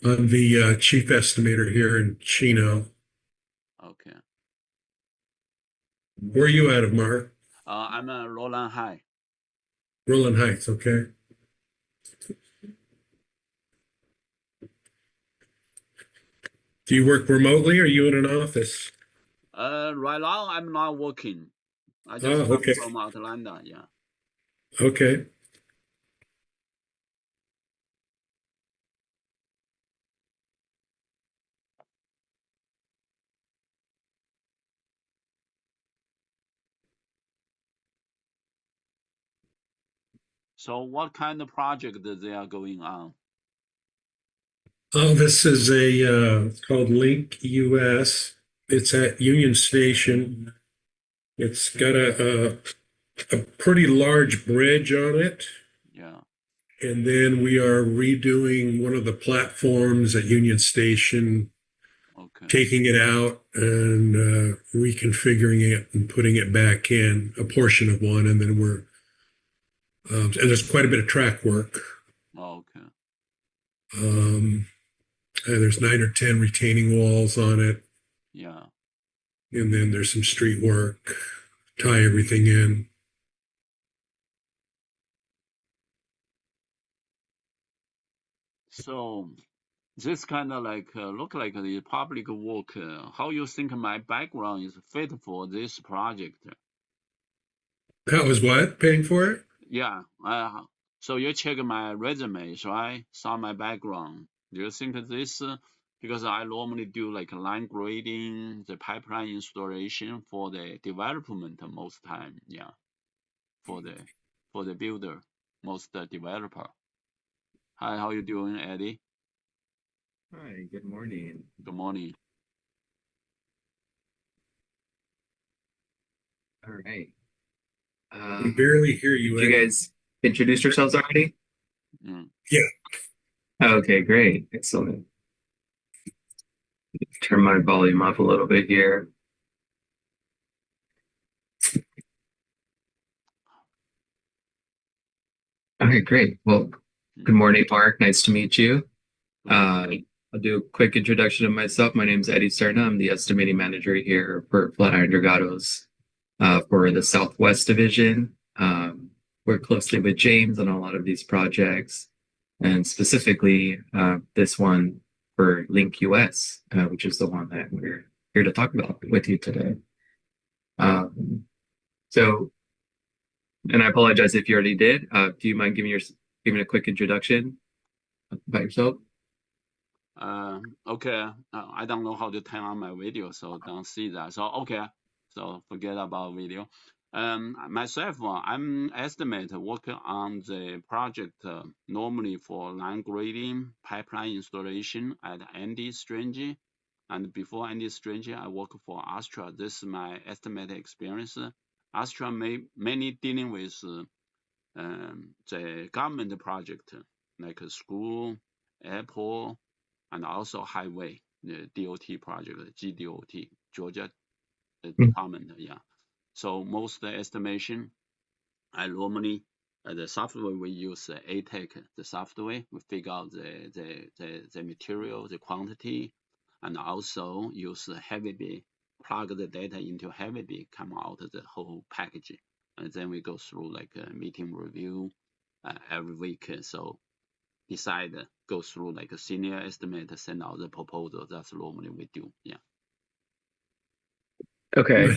I'm the chief estimator here in Chino. Okay. Where are you out of, Mark? I'm a Roland High. Rolling Heights, okay. Do you work remotely or are you in an office? Right now I'm not working. I just Oh, come okay. from Atlanta, yeah. Okay. So what kind of project that they are going on? Oh, this is it's called Link US. It's at Union Station. It's got a pretty large bridge on it. Yeah. And then we are redoing one of the platforms at Union Station, Okay. taking it out and reconfiguring it and putting it back in, a portion of one. And then and there's quite a bit of track work. Okay. And there's 9 or 10 retaining walls on it. Yeah. And then there's some street work, tie everything in. So this kind of like look like the public work. How you think my background is fit for this project? That was what? Paying for it? Yeah. So you check my resume, right? Saw my background. Do you think this? Because I normally do like line grading, the pipeline installation for the development most time. Yeah. For the builder, most developer. Hi, how you doing, Eddie? Hi, good morning. Good morning. All right. We barely hear you, Did you Eddie. guys introduce yourselves already? Mm. Yeah. Okay, great. Excellent. Turn my volume up a little bit here. All right, great. Well, good morning, Mark. Nice to meet you. I'll do a quick introduction of myself. My name is Eddie Serna. I'm the estimating manager here for Flatiron Dragados for the Southwest Division. Work closely with James on a lot of these projects, and specifically this one for Link US, which is the one that we're here to talk about with you today. So, and I apologize if you already did. Do you mind giving a quick introduction about yourself? Okay. I don't know how to turn on my video, so don't see that. So okay. So forget about video. Myself, I'm estimator working on the project normally for line grading, pipeline installation at Andy Strange. And before Andy Strange, I work for Astra. This is my estimated experience. Astra mainly dealing with the government project like a school, airport, and also highway, the DOT project, GDOT, Georgia Department. Yeah. So most estimation, I normally the software we use ATEC, the software we figure out the material, the quantity, and also use HeavyBit, plug the data into HeavyBit, come out the whole package, and then we go through like a meeting review every week. So decide go through like a senior estimate, send out the proposal. That's normally we do. Yeah. Okay.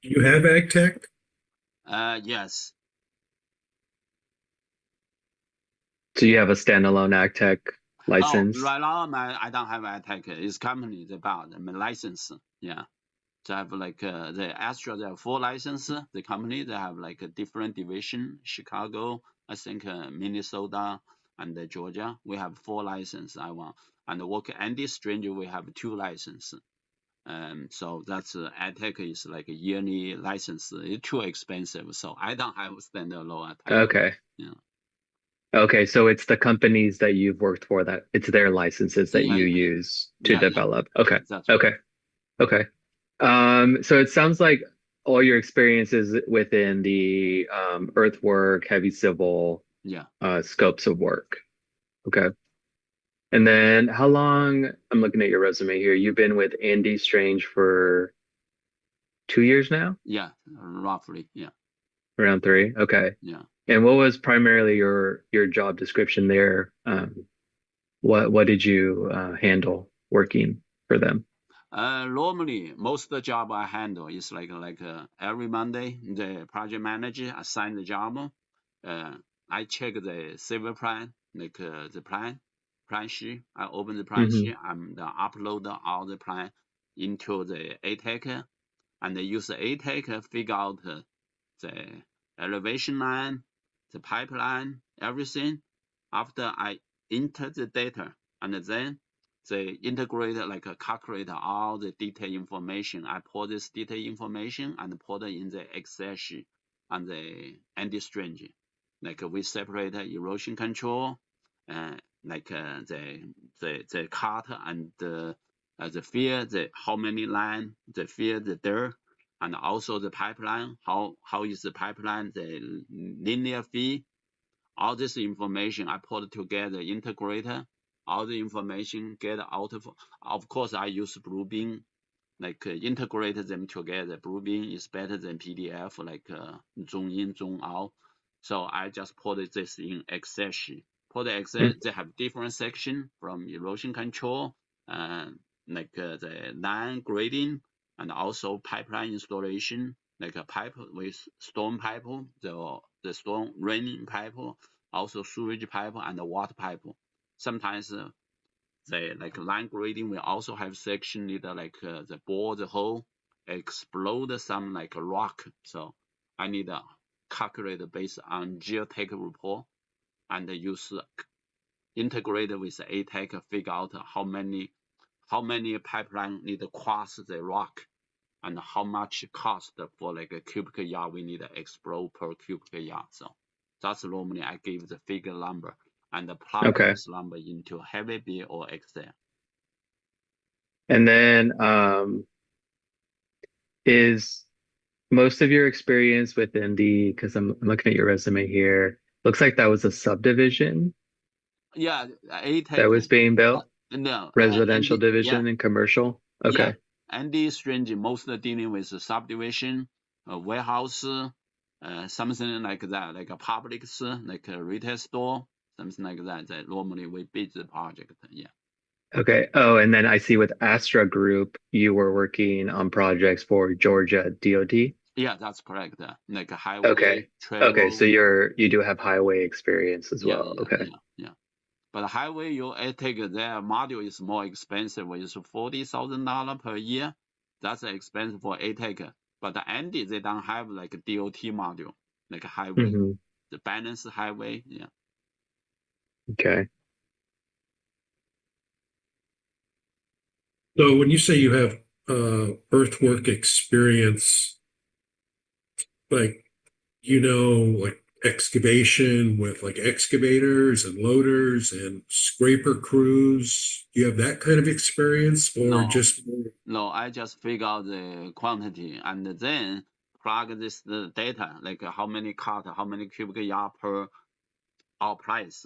You have ag tech? Yes. So you have a standalone AgTech license? Oh, right now I don't have AgTech. It's company they bought my license. Yeah. They have like the Astra, they have 4 licenses. The company they have like a different division. Chicago, I think Minnesota, and Georgia. We have 4 licenses. I want and work Andy Stranger. We have 2 licenses. So that's AdTech is like a yearly license. It's too expensive, so I don't have standalone AdTech. Okay. Yeah. Okay, so it's the companies that you've worked for that it's their licenses that you use to develop. Okay. That's right. Okay. Okay. So it sounds like all your experiences within the earthwork, heavy civil Yeah. scopes of work. Okay. And then how long, I'm looking at your resume here. You've been with Andy Strange for 2 years now? Yeah, roughly. Yeah. Around 3. Okay. Yeah. And what was primarily your job description there? What did you handle working for them? Normally, most of the job I handle is like every Monday, the project manager assign the job. I check the civil plan, like the plan sheet. I open the plan sheet and upload all the plan into the ATEC, and they use the ATEC figure out the elevation line, the pipeline, everything. After I enter the data, and then they integrate calculate all the detailed information. I pour this detailed information and put it in the Excel sheet on the Andy Strange. Like we separate erosion control, the cut and the fill, how many line, the fill, the dirt, and also the pipeline. How is the pipeline, the linear fee? All this information I put together, integrator. All the information get out of course, I use Bluebeam, integrate them together. Bluebeam is better than PDF, zoom in, zoom out. So I just put this in Excel sheet. For the Excel, they have different section from erosion control, the line grading, and also pipeline installation, like a pipe with storm pipe, the storm raining pipe, also sewage pipe and the water pipe. Sometimes the line grading will also have section need the bore the hole, explode some rock. So I need to calculate based on geotech report and use integrate with the ATEC, figure out how many pipeline need to cross the rock and how much cost for a cubic yard we need to explode per cubic yard. So that's normally I give the figure number and plug this number into Heavy B or Excel. And then is most of your experience within because I'm looking at your resume here, looks like that was a subdivision. Yeah, that was being built. No, residential division and commercial. Okay. Yeah. Andy Strange mostly dealing with subdivision, warehouse, something like that, like a Publix, like a retail store, something like that. That normally we bid the project. Yeah. Okay. Oh, and then I see with Astra Group, you were working on projects for Georgia DOT. Yeah, that's correct. Like a highway. Okay. Travel. Okay, so you do have highway experience as well. Yeah, okay. Yeah. But highway, take their module is more expensive. It's $40,000 per year. That's expensive for ATEC. But the Andy, they don't have like a DOT module, like a highway, the balanced highway. Yeah. Okay. So when you say you have earthwork experience, like excavation with excavators and loaders and scraper crews, do you have that kind of experience or just? No, I just figure out the quantity and then plug this the data, like how many cut, how many cubic yard per our price.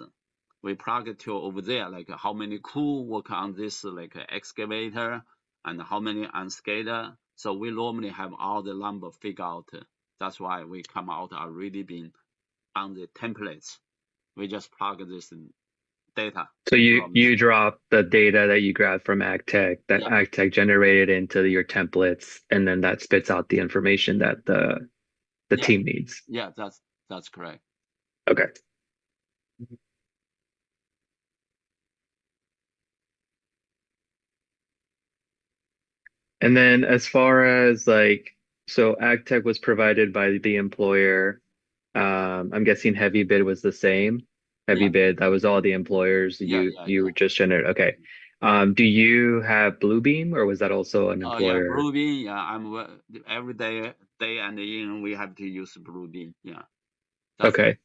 We plug it to over there, like how many crew work on this excavator and how many on skater. So we normally have all the number figured out. That's why we come out already been on the templates. We just plug this data. So you drop the data that you grab from AgTech that AgTech generated into your templates, and then that spits out the information that the team needs. Yeah, that's correct. Okay. And then as far as so AgTech was provided by the employer. I'm guessing Heavy Bid was the same. Heavy Bid, that was all the employers you just generated. Okay. Do you have Bluebeam or was that also an employer? Yeah, Bluebeam. Yeah, I'm every day and in we have to use Bluebeam. Yeah. Okay.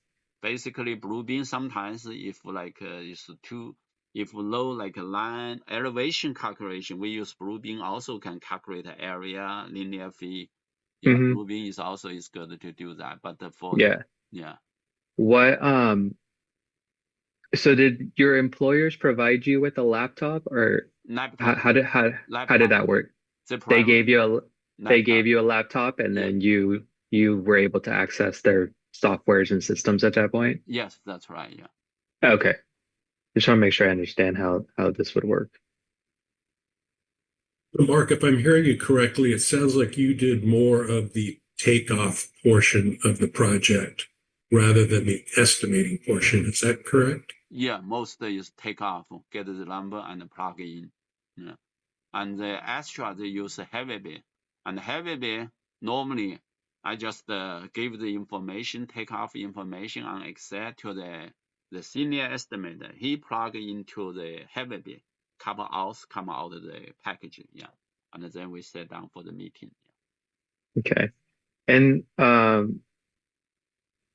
Basically, Bluebeam sometimes if if low line elevation calculation, we use Bluebeam also can calculate area, linear fee. Yeah, Bluebeam is good to do that. But for what So did your employers provide you with a laptop, or Laptop. how did that work? They gave you a laptop, and Yeah. then you were able to access their softwares and systems at that point? Yes, that's right. Yeah. Okay. Just want to make sure I understand how this would work. Mark, if I'm hearing you correctly, it sounds like you did more of the takeoff portion of the project rather than the estimating portion. Is that correct? Yeah, most is take off, get the number and plug in. Yeah. And the extra they use heavy bill. And heavy bill, normally I just give the information, take off information on Excel to the senior estimator. He plug into the heavy bill, couple hours come out of the package. Yeah. And then we sit down for the meeting. Okay. And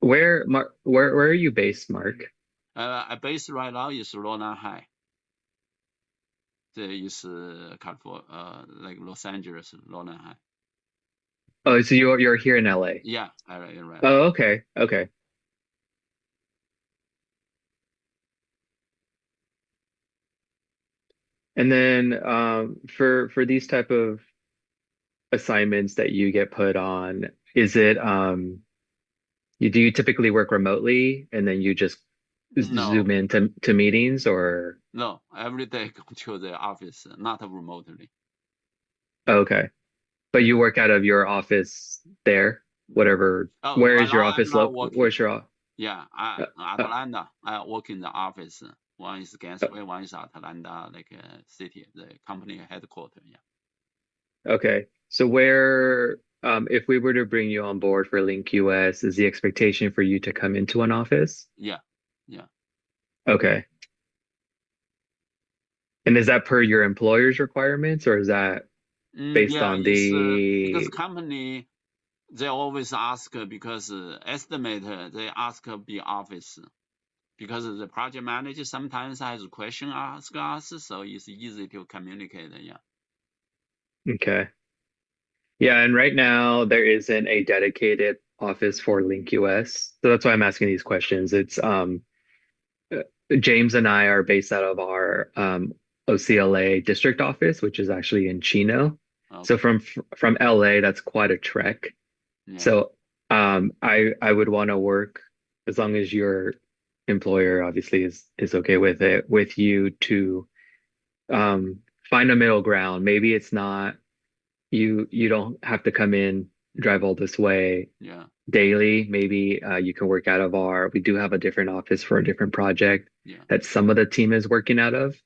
where are you based, Mark? I base right now is Roland High. There is California, like Los Angeles, Roland High. Oh, so you're here in LA. Yeah, right. Oh, okay. Okay. And then for these type of assignments that you get put on, is it do you typically work remotely and then you just zoom into meetings, or? No, every day go to the office, not remotely. Okay. But you work out of your office there, whatever. Where is your office? Where's your office? Yeah, Atlanta. I work in the office. One is Gainesville, one is Atlanta, like city, the company headquarters. Yeah. Okay. So where, if we were to bring you on board for Link US, is the expectation for you to come into an office? Yeah. Okay. And is that per your employer's requirements, or is that based on because company, they always ask, because estimator, they ask be office, because the project manager sometimes has a question ask us, so it's easy to communicate. Yeah. Okay. Yeah, and right now there isn't a dedicated office for Link US. So that's why I'm asking these questions. It's James and I are based out of our OCLA district office, which is actually in Chino. Okay. So from LA, that's quite a trek. Yeah. So I would want to work, as long as your employer obviously is okay with it, with you to find a middle ground. Maybe it's not, you don't have to come in, drive all this way daily. Maybe you can work out of we do have a different office for a different project that some of the team is working out of.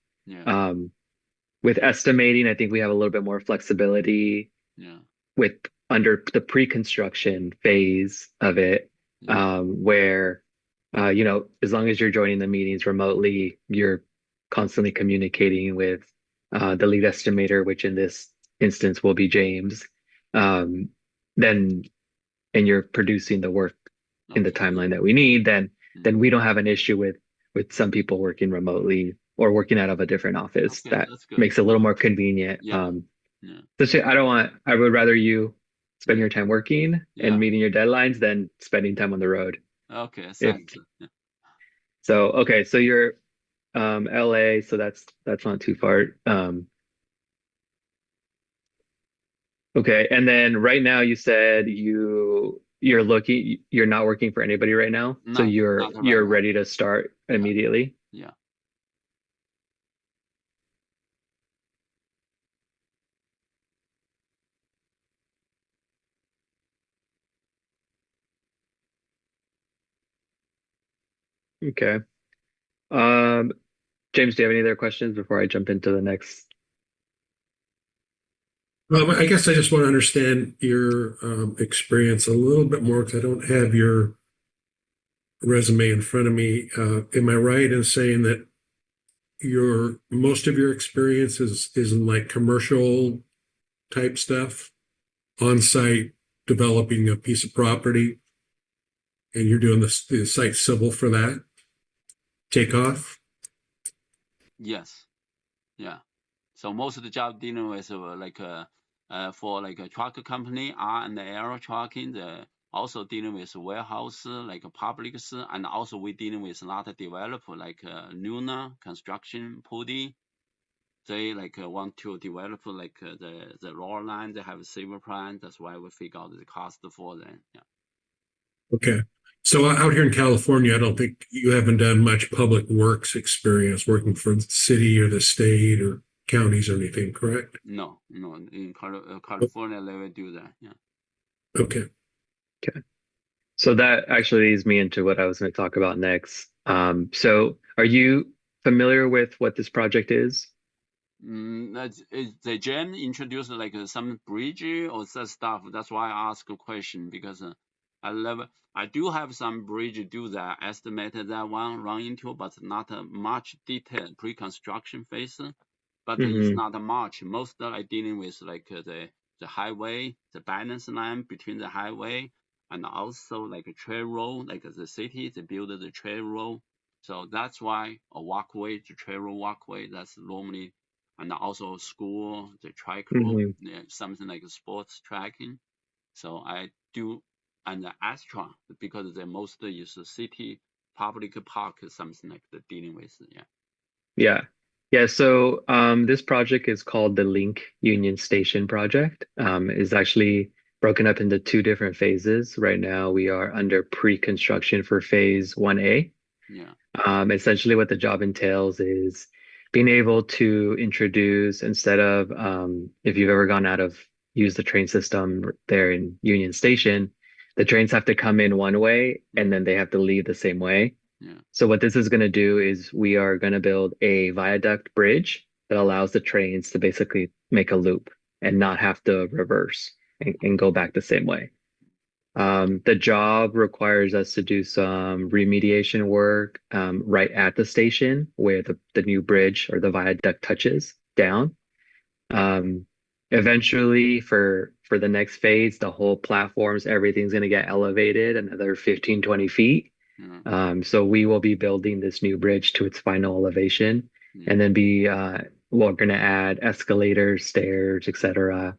With estimating, I think we have a little bit more flexibility with under the pre-construction phase of it, where as long as you're joining the meetings remotely, you're constantly communicating with the lead estimator, which in this instance will be James. Then and you're producing the work in the timeline that we need, then we don't have an issue with some people working remotely or working out of a different office. That makes it a little more convenient. So I would rather you spend your time working and meeting your deadlines than spending time on the road. Okay, thanks. So okay, so you're LA, so that's not too far. Okay, and then right now you said you're not working for anybody right now, so you're ready to start immediately. Yeah. Okay. James, do you have any other questions before I jump into the next? I guess I just want to understand your experience a little bit more, because I don't have your resume in front of me. Am I right in saying that most of your experience is in like commercial type stuff, on-site developing a piece of property, and you're doing the site civil for that takeoff? Yes. Yeah. So most of the job dealing with like for like a truck company, R&L trucking, also dealing with warehouse, like publics, and also we dealing with a lot of developer like Luna Construction, Pudi. They like want to develop like the raw line. They have a silver plan. That's why we figure out the cost for them. Yeah. Okay. So out here in California, I don't think you haven't done much public works experience working for the city or the state or counties or anything, correct? No. In California, they will do that. Yeah. Okay. So that actually leads me into what I was going to talk about next. So are you familiar with what this project is? The Jen introduced like some bridge or that stuff. That's why I ask a question, because I do have some bridge do that, estimated that one run into, but not much detail pre-construction phase. But it's not much. Most like dealing with like the highway, the balance line between the highway and also like a trail road, like the city, they build the trail road. So that's why a walkway, the trail road walkway, that's normally, and also school, the track road, something like sports tracking. So I do, and the Astra, because the mostly is a city public park, something like the dealing with, Yeah. So this project is called the Link Union Station project. Is actually broken up into two different phases. Right now, we are under pre-construction for phase 1A. Yeah. Essentially, what the job entails is being able to introduce, instead of if you've ever gone out of use the train system there in Union Station, the trains have to come in one way and then they have to leave the same way. Yeah. So what this is going to do is we are going to build a viaduct bridge that allows the trains to basically make a loop and not have to reverse and go back the same way. The job requires us to do some remediation work right at the station where the new bridge or the viaduct touches down. Eventually, for the next phase, the whole platforms, everything's going to get elevated another 15, 20 feet. So we will be building this new bridge to its final elevation, and then we're going to add escalators, stairs, etc.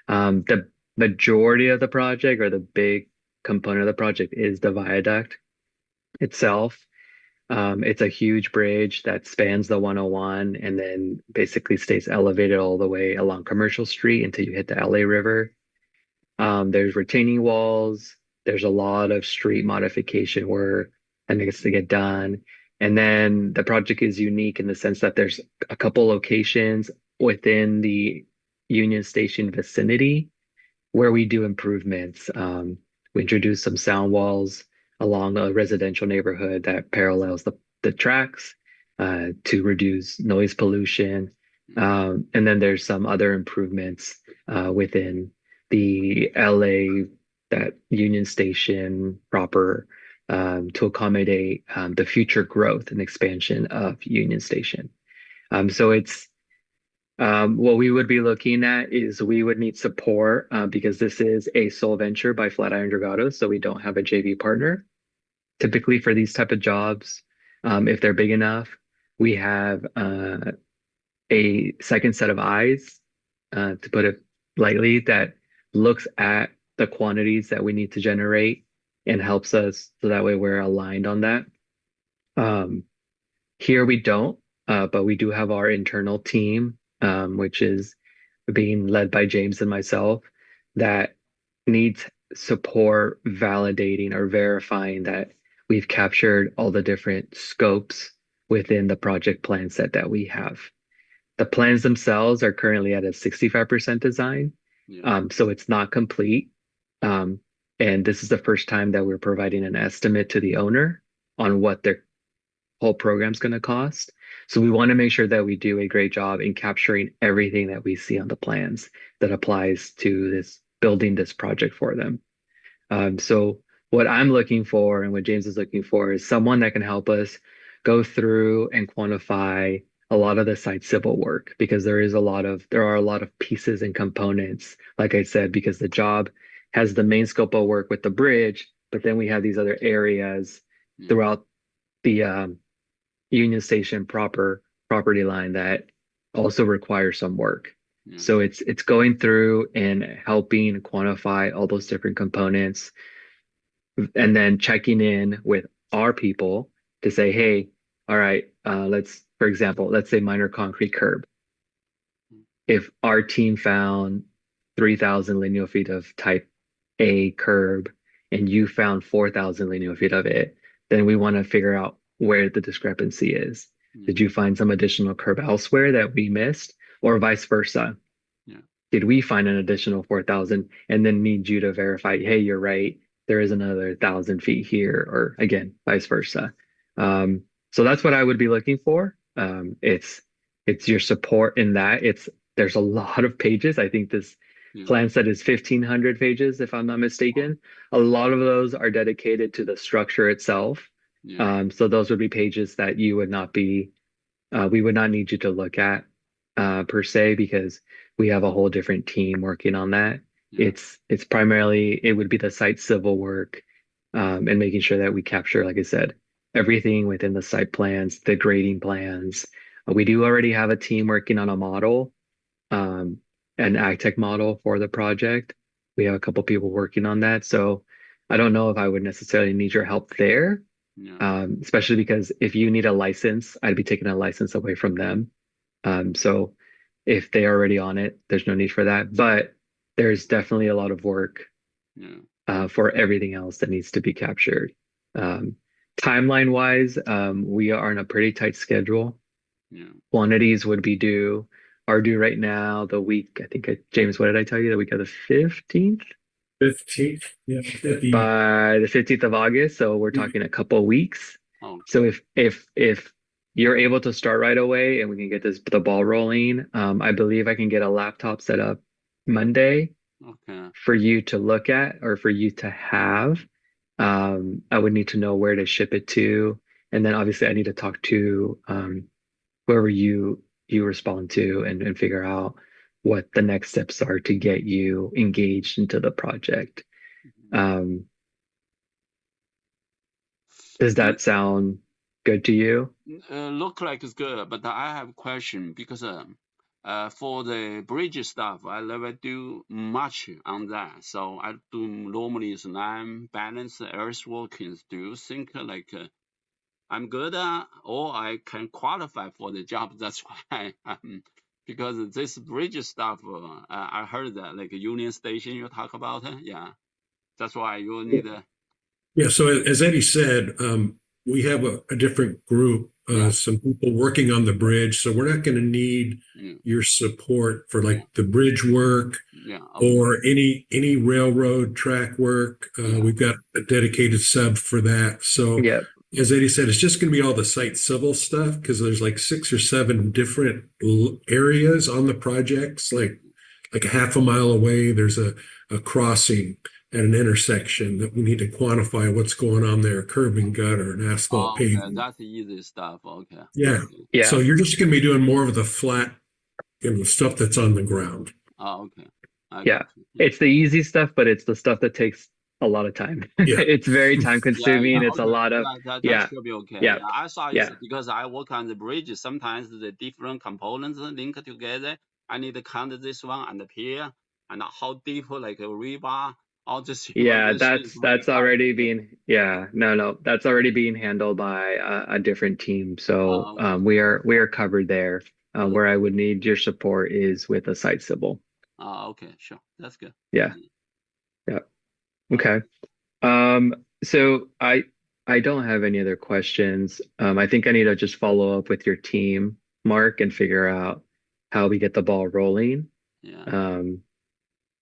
The majority of the project, or the big component of the project, is the viaduct itself. It's a huge bridge that spans the 101 and then basically stays elevated all the way along Commercial Street until you hit the LA River. There's retaining walls. There's a lot of street modification work that needs to get done. And then the project is unique in the sense that there's a couple locations within the Union Station vicinity where we do improvements. We introduce some sound walls along a residential neighborhood that parallels the tracks to reduce noise pollution. And then there's some other improvements within the LA, that Union Station proper, to accommodate the future growth and expansion of Union Station. So it's what we would be looking at is we would need support because this is a sole venture by Flatiron Dragados, so we don't have a JV partner. Typically for these type of jobs, if they're big enough, we have a second set of eyes, to put it lightly, that looks at the quantities that we need to generate and helps us, so that way we're aligned on that. Here we don't, but we do have our internal team, which is being led by James and myself, that needs support validating or verifying that we've captured all the different scopes within the project plan set that we have. The plans themselves are currently at a 65% design, so it's not complete. And this is the first time that we're providing an estimate to the owner on what their whole program's going to cost. So we want to make sure that we do a great job in capturing everything that we see on the plans that applies to this, building this project for them. So what I'm looking for and what James is looking for is someone that can help us go through and quantify a lot of the site civil work, because there are a lot of pieces and components, like I said, because the job has the main scope of work with the bridge, but then we have these other areas throughout the Union Station property line that also require some work. So it's going through and helping quantify all those different components, and then checking in with our people to say, hey, all right, for example, let's say minor concrete curb. If our team found 3,000 lineal feet of type A curb and you found 4,000 lineal feet of it, then we want to figure out where the discrepancy is. Did you find some additional curb elsewhere that we missed, or vice versa? Yeah. Did we find an additional 4,000 and then need you to verify, hey, you're right, there is another 1,000 feet here, or again, vice versa. So that's what I would be looking for. It's your support in that. There's a lot of pages. I think this plan set is 1,500 pages, if I'm not mistaken. A lot of those are dedicated to the structure itself. So those would be pages that we would not need you to look at per se, because we have a whole different team working on that. It's primarily, it would be the site civil work, and making sure that we capture, like I said, everything within the site plans, the grading plans. We do already have a team working on a model, an ag-tech model for the project. We have a couple people working on that. So I don't know if I would necessarily need your help there, especially because if you need a license, I'd be taking a license away from them. So if they're already on it, there's no need for that. But there's definitely a lot of work for everything else that needs to be captured. Timeline wise, we are on a pretty tight schedule. Quantities are due right now the week, I think, James, what did I tell you? The week of the 15th? 15th, yeah. By the 15th of August. So we're talking a couple of weeks. So if you're able to start right away and we can get the ball rolling, I believe I can get a laptop set up Monday for you to look at, or for you to have. I would need to know where to ship it to. And then obviously I need to talk to whoever you respond to and figure out what the next steps are to get you engaged into the project. Does that sound good to you? Look like it's good, but I have a question, because for the bridge stuff, I never do much on that. So I do normally is non-balanced earthworkings. Do you think I'm good or I can qualify for the job? That's why, because this bridge stuff, I heard that like Union Station you talk about, that's why you need Yeah, so as Eddie said, we have a different group, some people working on the bridge, so we're not going to need your support for like the bridge work or any railroad track work. We've got a dedicated sub for that. So as Eddie said, it's just going to be all the site civil stuff, because there's like 6 or 7 different areas on the projects. Like a half a mile away, there's a crossing at an intersection that we need to quantify what's going on there, curb and gutter and asphalt paving. That's easy stuff. Yeah. So you're just going to be doing more of the flat, stuff that's on the ground. It's the easy stuff, but it's the stuff that takes a lot of time. It's very time consuming. It's a lot of that should be okay. I saw it because I work on the bridge. Sometimes the different components link together. I need to count this one and the pier and how deep, like a rebar. All this. That's already being that's already being handled by a different team. So we are covered there. Where I would need your support is with a site civil. Okay, sure, that's good. Okay. So I don't have any other questions. I think I need to just follow up with your team, Mark, and figure out how we get the ball rolling.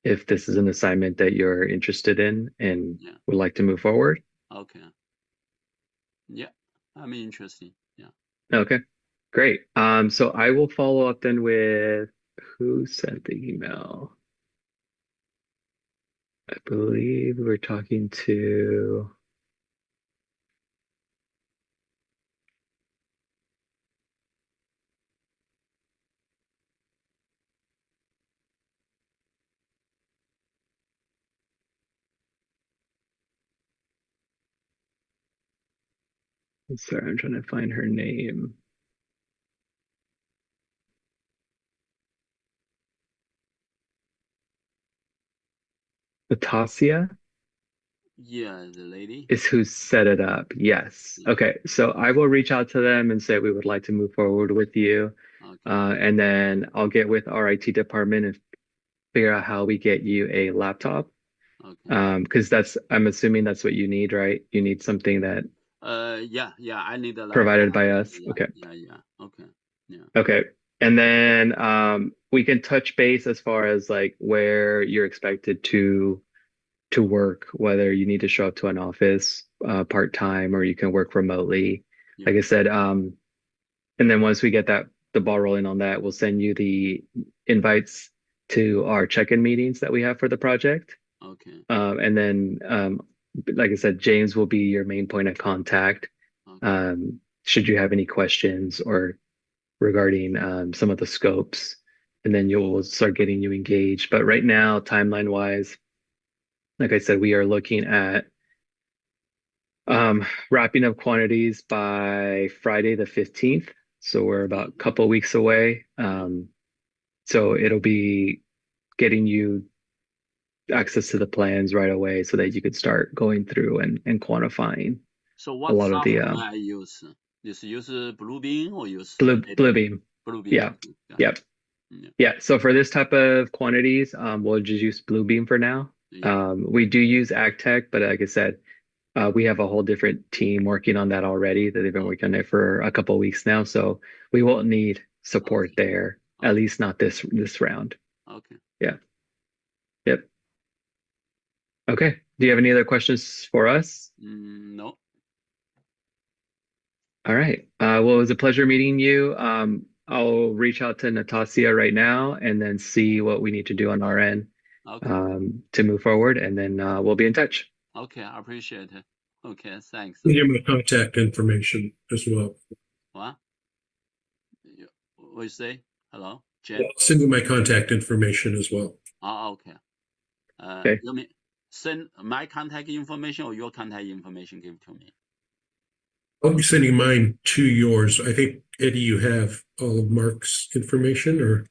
If this is an assignment that you're interested in and would like to move forward. Okay. Yeah, I'm interested. Okay, great. So I will follow up then with who sent the email. I believe we're talking to sorry, I'm trying to find her name. Natasha? Yeah, the lady. is who set it up. Yes. Okay. So I will reach out to them and say we would like to move forward with you. Okay. And then I'll get with our IT department and figure out how we get you a laptop. Okay. Because I'm assuming that's what you need, right? You need something that yeah, I need a provided laptop. by us. Yeah, Okay. Yeah. Okay. Yeah. Okay. And then we can touch base as far as like where you're expected to work, whether you need to show up to an office part-time or you can work remotely. Yeah. Like I said, and then once we get the ball rolling on that, we'll send you the invites to our check-in meetings that we have for the project. Okay. And then, like I said, James will be your main point of contact. Okay. Should you have any questions or regarding some of the scopes, and then we'll start getting you engaged. But right now, timeline-wise, like I said, we are looking at wrapping up quantities by Friday the 15th. So we're about a couple weeks away. So it'll be getting you access to the plans right away so that you could start going through and quantifying. So what a lot of the software I use? Just use Bluebeam or use Bluebeam. Bluebeam. Yeah. Yep. Yeah. So for this type of quantities, we'll just use Bluebeam for now. Yeah. We do use AgTech, but like I said, we have a whole different team working on that already that they've been working on it for a couple of weeks now. So we won't need support there, at least not this round. Okay. Yeah. Yep. Okay. Do you have any other questions for us? No. All right. Well, it was a pleasure meeting you. I'll reach out to Natasha right now and then see what we need to do on our end to move forward, and then we'll be in touch. Okay, I appreciate it. Okay, thanks. Give my contact information as well. What? What you say? Hello, Jen? I'll send you my contact information as well. Oh, okay. Okay. You mean send my contact information or your contact information give to me? I'll be sending mine to yours. I think, Eddie, you have all of Mark's information, or?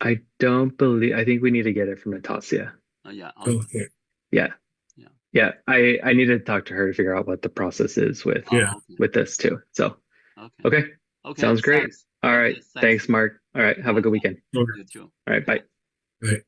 I think we need to get it from Natasha. Yeah. Okay. Yeah. I need to talk to her to figure out what the process is with this too. So, okay. Sounds great. Thanks. All right. Thanks, Mark. All right. Have a good weekend. You too. All right. Bye. Bye.